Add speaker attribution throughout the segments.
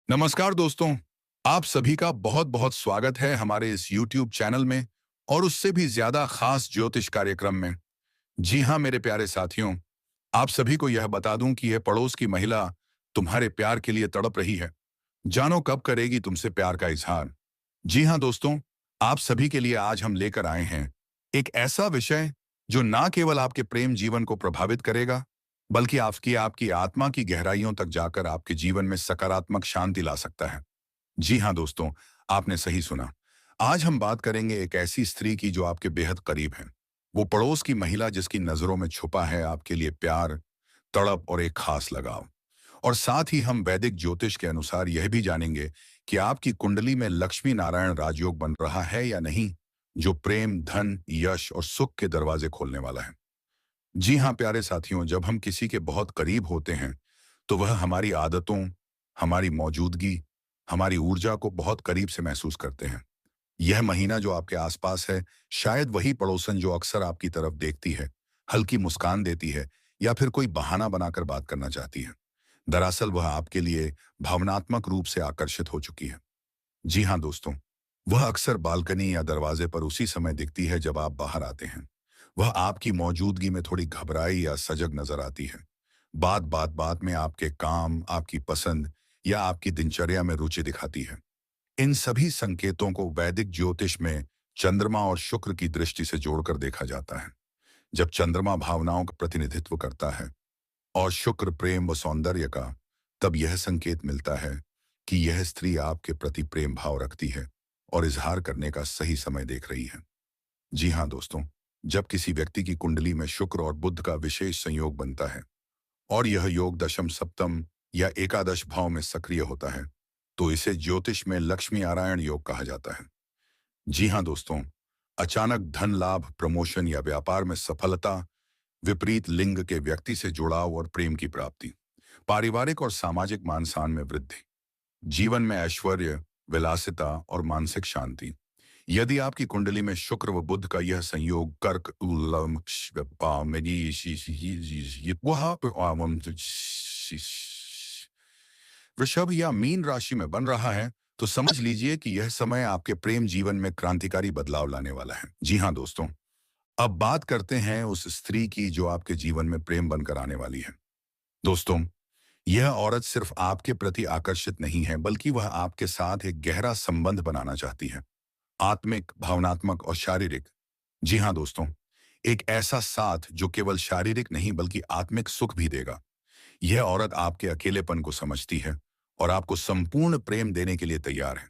Speaker 1: नमस्कार दोस्तों। आप सभी का बहुत बहुत स्वागत है हमारे इस YouTube चैनल में और उससे भी ज्यादा खास ज्योतिष कार्यक्रम में। जी हाँ मेरे प्यारे साथियों, आप सभी को यह बता दूं कि यह पड़ोस की महिला तुम्हारे प्यार के लिए तड़प रही है। जानो कब करेगी तुमसे प्यार का इजहार। जी हाँ दोस्तों, आप सभी के लिए आज हम लेकर आए हैं एक ऐसा विषय जो ना केवल आपके प्रेम जीवन को प्रभावित करेगा, बल्कि आपकी आपकी आत्मा की गहराइयों तक जाकर आपके जीवन में सकारात्मक शांति ला सकता है। जी हाँ दोस्तों, आपने सही सुना। आज हम बात करेंगे एक ऐसी स्त्री की जो आपके बेहद करीब है। वो पड़ोस की महिला जिसकी नजरों में छुपा है आपके लिए प्यार, तड़प और एक खास लगाव। और साथ ही हम वैदिक ज्योतिष के अनुसार यह भी जानेंगे कि आपकी कुंडली में लक्ष्मी नारायण राजयोग बन रहा है या नहीं, जो प्रेम, धन, यश और सुख के दरवाजे खोलने वाला है। जी हाँ प्यारे साथियों, जब हम किसी के बहुत करीब होते हैं तो वह हमारी आदतों, हमारी मौजूदगी, हमारी ऊर्जा को बहुत करीब से महसूस करते हैं। यह महीना जो आपके आसपास है, शायद वही पड़ोसन जो अक्सर आपकी तरफ देखती है, हल्की मुस्कान देती है या फिर कोई बहाना बनाकर बात करना चाहती है। दरअसल वह आपके लिए भावनात्मक रूप से आकर्षित हो चुकी है। जी हाँ दोस्तों, वह अक्सर बालकनी या दरवाजे पर उसी समय दिखती है जब आप बाहर आते हैं। वह आपकी मौजूदगी में थोड़ी घबराई या सजग नजर आती है। बात बात में आपके काम, आपकी पसंद या आपकी दिनचर्या में रुचि दिखाती है। इन सभी संकेतों को वैदिक ज्योतिष में चंद्रमा और शुक्र की दृष्टि से जोड़कर देखा जाता है। जब चंद्रमा भावनाओं का प्रतिनिधित्व करता है और शुक्र प्रेम व सौंदर्य का, तब यह संकेत मिलता है कि यह स्त्री आपके प्रति प्रेम भाव रखती है और इजहार करने का सही समय देख रही है। जी हाँ दोस्तों, जब किसी व्यक्ति की कुंडली में शुक्र और बुध का विशेष संयोग बनता है और यह योग दशम, सप्तम या एकादश भाव में सक्रिय होता है, तो इसे ज्योतिष में लक्ष्मी नारायण योग कहा जाता है। जी हाँ दोस्तों, अचानक धन लाभ, प्रमोशन या व्यापार में सफलता, विपरीत लिंग के व्यक्ति से जुड़ाव और प्रेम की प्राप्ति, पारिवारिक और सामाजिक मान सम्मान में वृद्धि, जीवन में ऐश्वर्य, विलासिता और मानसिक शांति। यदि आपकी कुंडली में शुक्र व बुध का यह संयोग कर्क, तुला, वृषभ या मीन राशि में बन रहा है, तो समझ लीजिए कि यह समय आपके प्रेम जीवन में क्रांतिकारी बदलाव लाने वाला है। जी हाँ दोस्तों, अब बात करते हैं उस स्त्री की जो आपके जीवन में प्रेम बनकर आने वाली है। दोस्तों, यह औरत सिर्फ आपके प्रति आकर्षित नहीं है, बल्कि वह आपके साथ एक गहरा संबंध बनाना चाहती है। आत्मिक, भावनात्मक और शारीरिक। जी हाँ दोस्तों, एक ऐसा साथ जो केवल शारीरिक नहीं बल्कि आत्मिक सुख भी देगा। यह औरत आपके अकेलेपन को समझती है और आपको संपूर्ण प्रेम देने के लिए तैयार है।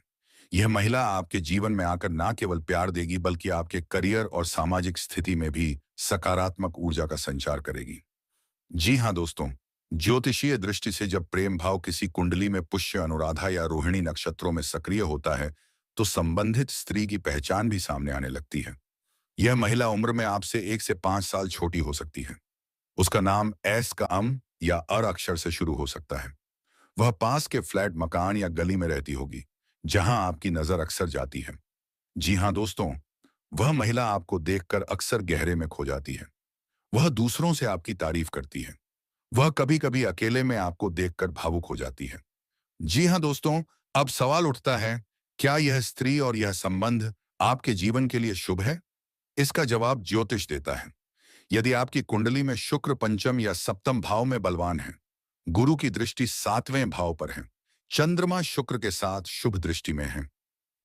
Speaker 1: यह महिला आपके जीवन में आकर ना केवल प्यार देगी बल्कि आपके करियर और सामाजिक स्थिति में भी सकारात्मक ऊर्जा का संचार करेगी। जी हाँ दोस्तों, ज्योतिषीय दृष्टि से जब प्रेम भाव किसी कुंडली में पुष्य, अनुराधा या रोहिणी नक्षत्रों में सक्रिय होता है, तो संबंधित स्त्री की पहचान भी सामने आने लगती है। यह महिला उम्र में आपसे 1 से 5 साल छोटी हो सकती है। उसका नाम एस का अम या अर अक्षर से शुरू हो सकता है। वह पास के फ्लैट, मकान या गली में रहती होगी जहां आपकी नजर अक्सर जाती है। जी हाँ दोस्तों, वह महिला आपको देखकर अक्सर गहरे में खो जाती है। वह दूसरों से आपकी तारीफ करती है। वह कभी कभी अकेले में आपको देखकर भावुक हो जाती है। जी हाँ दोस्तों, अब सवाल उठता है, क्या यह स्त्री और यह संबंध आपके जीवन के लिए शुभ है? इसका जवाब ज्योतिष देता है। यदि आपकी कुंडली में शुक्र पंचम या सप्तम भाव में बलवान है, गुरु की दृष्टि 7वें भाव पर है, चंद्रमा शुक्र के साथ शुभ दृष्टि में है,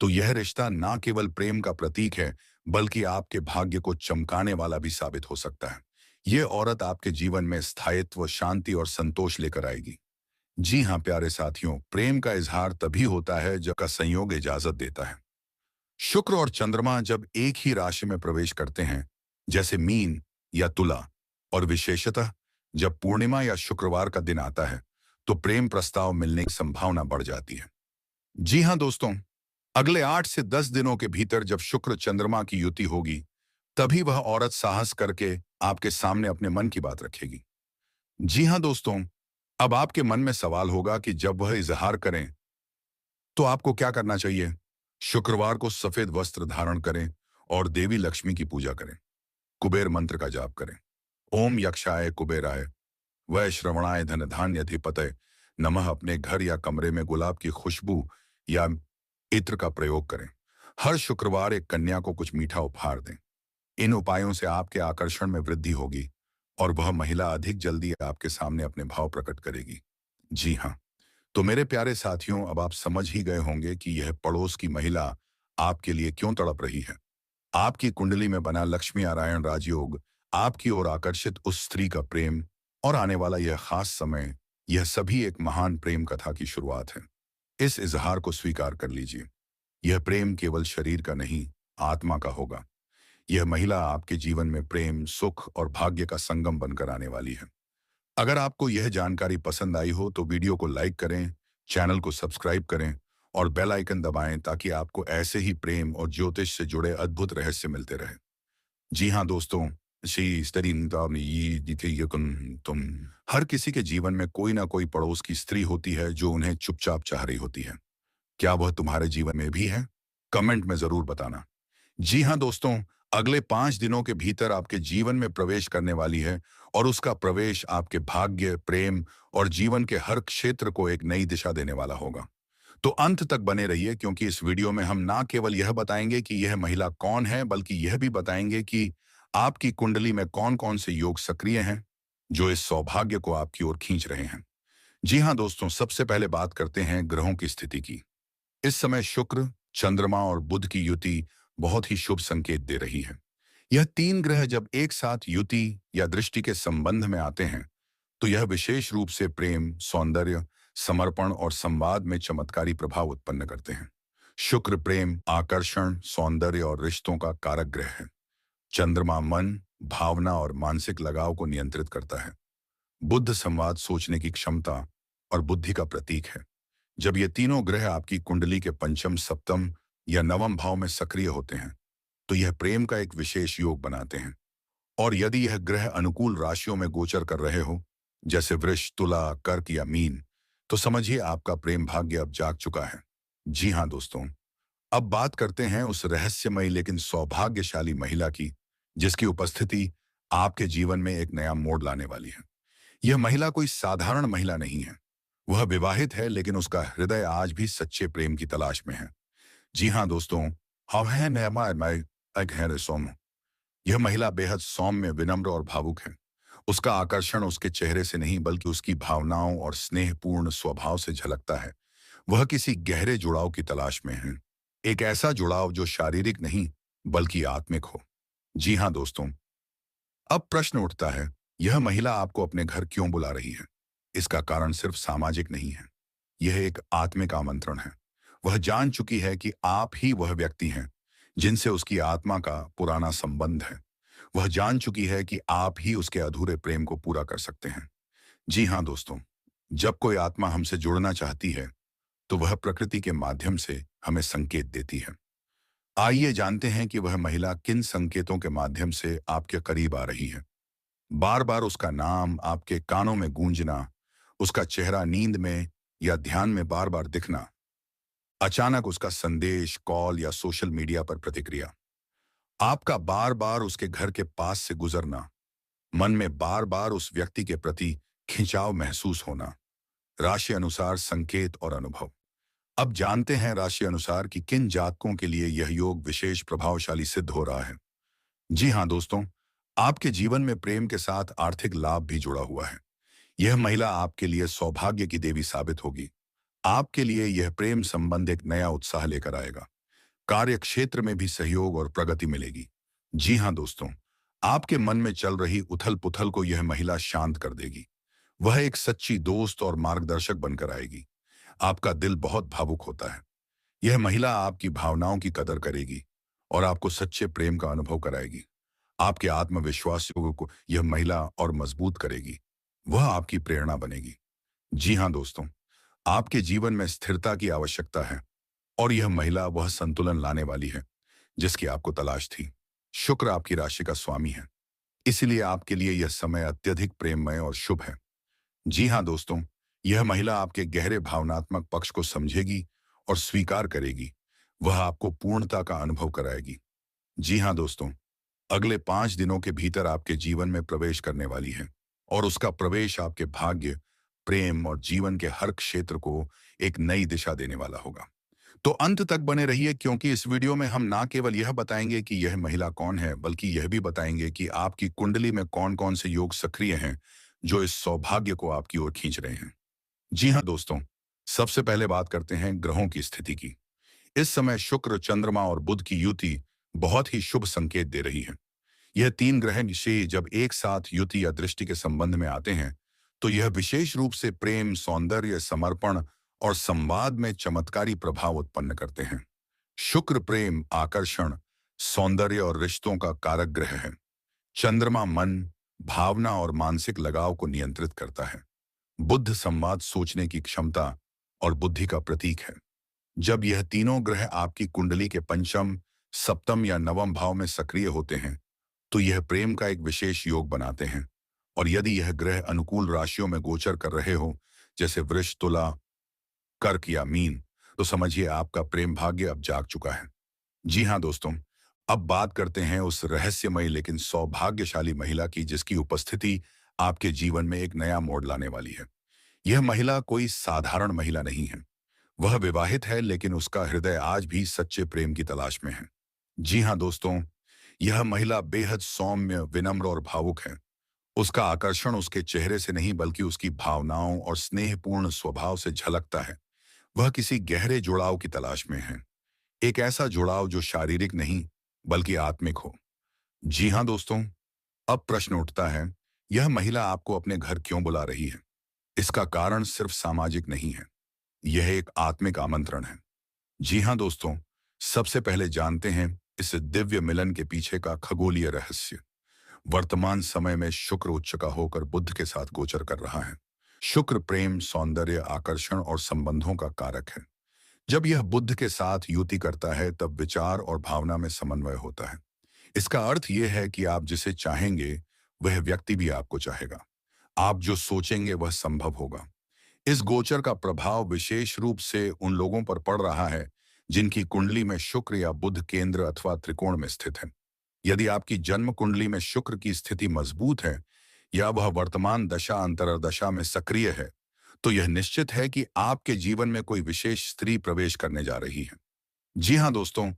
Speaker 1: तो यह रिश्ता ना केवल प्रेम का प्रतीक है, बल्कि आपके भाग्य को चमकाने वाला भी साबित हो सकता है। यह औरत आपके जीवन में स्थायित्व, शांति और संतोष लेकर आएगी। जी हाँ प्यारे साथियों, प्रेम का इजहार तभी होता है जब का संयोग इजाजत देता है। शुक्र और चंद्रमा जब एक ही राशि में प्रवेश करते हैं, जैसे मीन या तुला, और विशेषतः जब पूर्णिमा या शुक्रवार का दिन आता है, तो प्रेम प्रस्ताव मिलने की संभावना बढ़ जाती है। जी हाँ दोस्तों, अगले 8 से 10 दिनों के भीतर जब शुक्र चंद्रमा की युति होगी, तभी वह औरत साहस करके आपके सामने अपने मन की बात रखेगी। जी हाँ दोस्तों, अब आपके मन में सवाल होगा कि जब वह इजहार करें तो आपको क्या करना चाहिए। शुक्रवार को सफेद वस्त्र धारण करें और देवी लक्ष्मी की पूजा करें। कुबेर मंत्र का जाप करें। ओम यक्षाय कुबेराय, वै श्रवणाय धन धान्य अधिपतये, नमः अपने घर या कमरे में गुलाब की खुशबू या इत्र का प्रयोग करें। हर शुक्रवार एक कन्या को कुछ मीठा उपहार दें। इन उपायों से आपके आकर्षण में वृद्धि होगी और वह महिला अधिक जल्दी आपके सामने अपने भाव प्रकट करेगी। जी हाँ, तो मेरे प्यारे साथियों, अब आप समझ ही गए होंगे कि यह पड़ोस की महिला आपके लिए क्यों तड़प रही है। आपकी कुंडली में बना लक्ष्मी नारायण राजयोग, आपकी ओर आकर्षित उस स्त्री का प्रेम और आने वाला यह खास समय, यह सभी एक महान प्रेम कथा की शुरुआत है। इस इजहार को स्वीकार कर लीजिए। यह प्रेम केवल शरीर का नहीं, आत्मा का होगा। यह महिला आपके जीवन में प्रेम, सुख और भाग्य का संगम बनकर आने वाली है। अगर आपको यह जानकारी पसंद आई हो तो वीडियो को लाइक करें, चैनल को सब्सक्राइब करें और बेल आइकन दबाएं ताकि आपको ऐसे ही प्रेम और ज्योतिष से जुड़े अद्भुत रहस्य मिलते रहें। जी हाँ दोस्तों, तुम हर किसी के जीवन में कोई ना कोई पड़ोस की स्त्री होती है जो उन्हें चुपचाप चाह रही होती है। क्या वह तुम्हारे जीवन में भी है? कमेंट में जरूर बताना। जी हाँ दोस्तों, अगले 5 दिनों के भीतर आपके जीवन में प्रवेश करने वाली है और उसका प्रवेश आपके भाग्य, प्रेम और जीवन के हर क्षेत्र को एक नई दिशा देने वाला होगा। तो अंत तक बने रहिए क्योंकि इस वीडियो में हम ना केवल यह बताएंगे कि यह महिला कौन है, बल्कि यह भी बताएंगे कि आपकी कुंडली में कौन-कौन से योग सक्रिय हैं, जो इस सौभाग्य को आपकी ओर खींच रहे हैं। जी हाँ दोस्तों, सबसे पहले बात करते हैं ग्रहों की स्थिति की। इस समय शुक्र, चंद्रमा और बुध की युति बहुत ही शुभ संकेत दे रही है। यह 3 ग्रह जब एक साथ युति या दृष्टि के संबंध में आते हैं, तो यह विशेष रूप से प्रेम, सौंदर्य, समर्पण और संवाद में चमत्कारी प्रभाव उत्पन्न करते हैं। शुक्र प्रेम, आकर्षण, सौंदर्य और रिश्तों का कारक ग्रह है। चंद्रमा मन, भावना और मानसिक लगाव को नियंत्रित करता है। बुध संवाद, सोचने की क्षमता और बुद्धि का प्रतीक है। जब ये तीनों ग्रह आपकी कुंडली के पंचम, सप्तम या नवम भाव में सक्रिय होते हैं, तो यह प्रेम का एक विशेष योग बनाते हैं। और यदि यह ग्रह अनुकूल राशियों में गोचर कर रहे हो, जैसे वृष, तुला, कर्क या मीन, तो समझिए आपका प्रेम भाग्य अब जाग चुका है। जी हाँ दोस्तों, अब बात करते हैं उस रहस्यमयी लेकिन सौभाग्यशाली महिला की, जिसकी उपस्थिति आपके जीवन में एक नया मोड़ लाने वाली है। यह महिला कोई साधारण महिला नहीं है। वह विवाहित है, लेकिन उसका हृदय आज भी सच्चे प्रेम की तलाश में है। जी हाँ दोस्तों, हम हैं नयमा मैं एक है सौम्य। यह महिला बेहद सौम्य, विनम्र और भावुक है। उसका आकर्षण उसके चेहरे से नहीं, बल्कि उसकी भावनाओं और स्नेहपूर्ण स्वभाव से झलकता है। वह किसी गहरे जुड़ाव की तलाश में है। एक ऐसा जुड़ाव जो शारीरिक नहीं, बल्कि आत्मिक हो। जी हाँ दोस्तों, अब प्रश्न उठता है, यह महिला आपको अपने घर क्यों बुला रही है? इसका कारण सिर्फ सामाजिक नहीं है। यह एक आत्मिक आमंत्रण है। वह जान चुकी है कि आप ही वह व्यक्ति हैं जिनसे उसकी आत्मा का पुराना संबंध है। वह जान चुकी है कि आप ही उसके अधूरे प्रेम को पूरा कर सकते हैं। जी हाँ दोस्तों, जब कोई आत्मा हमसे जुड़ना चाहती है, तो वह प्रकृति के माध्यम से हमें संकेत देती है। आइए जानते हैं कि वह महिला किन संकेतों के माध्यम से आपके करीब आ रही है। बार बार उसका नाम आपके कानों में गूंजना, उसका चेहरा नींद में या ध्यान में बार बार दिखना, अचानक उसका संदेश, कॉल या सोशल मीडिया पर प्रतिक्रिया, आपका बार बार उसके घर के पास से गुजरना, मन में बार बार उस व्यक्ति के प्रति खिंचाव महसूस होना। राशि अनुसार संकेत और अनुभव। अब जानते हैं राशि अनुसार कि किन जातकों के लिए यह योग विशेष प्रभावशाली सिद्ध हो रहा है। जी हाँ दोस्तों, आपके जीवन में प्रेम के साथ आर्थिक लाभ भी जुड़ा हुआ है। यह महिला आपके लिए सौभाग्य की देवी साबित होगी। आपके लिए यह प्रेम संबंध एक नया उत्साह लेकर आएगा। कार्य क्षेत्र में भी सहयोग और प्रगति मिलेगी। जी हाँ दोस्तों, आपके मन में चल रही उथल पुथल को यह महिला शांत कर देगी। वह एक सच्ची दोस्त और मार्गदर्शक बनकर आएगी। आपका दिल बहुत भावुक होता है। यह महिला आपकी भावनाओं की कदर करेगी और आपको सच्चे प्रेम का अनुभव कराएगी। आपके आत्मविश्वास को यह महिला और मजबूत करेगी। वह आपकी प्रेरणा बनेगी। जी हाँ दोस्तों, आपके जीवन में स्थिरता की आवश्यकता है और यह महिला वह संतुलन लाने वाली है जिसकी आपको तलाश थी। शुक्र आपकी राशि का स्वामी है, इसलिए आपके लिए यह समय अत्यधिक प्रेममय और शुभ है। जी हाँ दोस्तों, यह महिला आपके गहरे भावनात्मक पक्ष को समझेगी और स्वीकार करेगी। वह आपको पूर्णता का अनुभव कराएगी। जी हाँ दोस्तों, अगले 5 दिनों के भीतर आपके जीवन में प्रवेश करने वाली है और उसका प्रवेश आपके भाग्य, प्रेम और जीवन के हर क्षेत्र को एक नई दिशा देने वाला होगा। तो अंत तक बने रहिए, क्योंकि इस वीडियो में हम ना केवल यह बताएंगे कि यह महिला कौन है, बल्कि यह भी बताएंगे कि आपकी कुंडली में कौन-कौन से योग सक्रिय हैं जो इस सौभाग्य को आपकी ओर खींच रहे हैं। जी हाँ दोस्तों, सबसे पहले बात करते हैं ग्रहों की स्थिति की। इस समय शुक्र, चंद्रमा और बुध की युति बहुत ही शुभ संकेत दे रही है। यह तीन ग्रह निश्चय जब एक साथ युति या दृष्टि के संबंध में आते हैं, तो यह विशेष रूप से प्रेम, सौंदर्य, समर्पण और संवाद में चमत्कारी प्रभाव उत्पन्न करते हैं। शुक्र प्रेम, आकर्षण, सौंदर्य और रिश्तों का कारक ग्रह है। चंद्रमा मन, भावना और मानसिक लगाव को नियंत्रित करता है। बुध संवाद, सोचने की क्षमता और बुद्धि का प्रतीक है। जब यह तीनों ग्रह आपकी कुंडली के पंचम, सप्तम या नवम भाव में सक्रिय होते हैं, तो यह प्रेम का एक विशेष योग बनाते हैं। और यदि यह ग्रह अनुकूल राशियों में गोचर कर रहे हो, जैसे वृष, तुला, कर्क या मीन, तो समझिए आपका प्रेम भाग्य अब जाग चुका है। जी हाँ दोस्तों, अब बात करते हैं उस रहस्यमयी लेकिन सौभाग्यशाली महिला की जिसकी उपस्थिति आपके जीवन में एक नया मोड़ लाने वाली है। यह महिला कोई साधारण महिला नहीं है। वह विवाहित है, लेकिन उसका हृदय आज भी सच्चे प्रेम की तलाश में है। जी हाँ दोस्तों, यह महिला बेहद सौम्य, विनम्र और भावुक है। उसका आकर्षण उसके चेहरे से नहीं, बल्कि उसकी भावनाओं और स्नेहपूर्ण स्वभाव से झलकता है। वह किसी गहरे जुड़ाव की तलाश में है। एक ऐसा जुड़ाव जो शारीरिक नहीं, बल्कि आत्मिक हो। जी हाँ दोस्तों, अब प्रश्न उठता है, यह महिला आपको अपने घर क्यों बुला रही है? इसका कारण सिर्फ सामाजिक नहीं है, यह एक आत्मिक आमंत्रण है। जी हाँ दोस्तों, सबसे पहले जानते हैं इस दिव्य मिलन के पीछे का खगोलीय रहस्य। वर्तमान समय में शुक्र उच्च का होकर बुध के साथ गोचर कर रहा है। शुक्र प्रेम, सौंदर्य, आकर्षण और संबंधों का कारक है। जब यह बुध के साथ युति करता है, तब विचार और भावना में समन्वय होता है। इसका अर्थ यह है कि आप जिसे चाहेंगे, वह व्यक्ति भी आपको चाहेगा। आप जो सोचेंगे वह संभव होगा। इस गोचर का प्रभाव विशेष रूप से उन लोगों पर पड़ रहा है जिनकी कुंडली में शुक्र या बुध केंद्र अथवा त्रिकोण में स्थित है। यदि आपकी जन्म कुंडली में शुक्र की स्थिति मजबूत है या वह वर्तमान दशा अंतर्दशा में सक्रिय है, तो यह निश्चित है कि आपके जीवन में कोई विशेष स्त्री प्रवेश करने जा रही है। जी हाँ दोस्तों,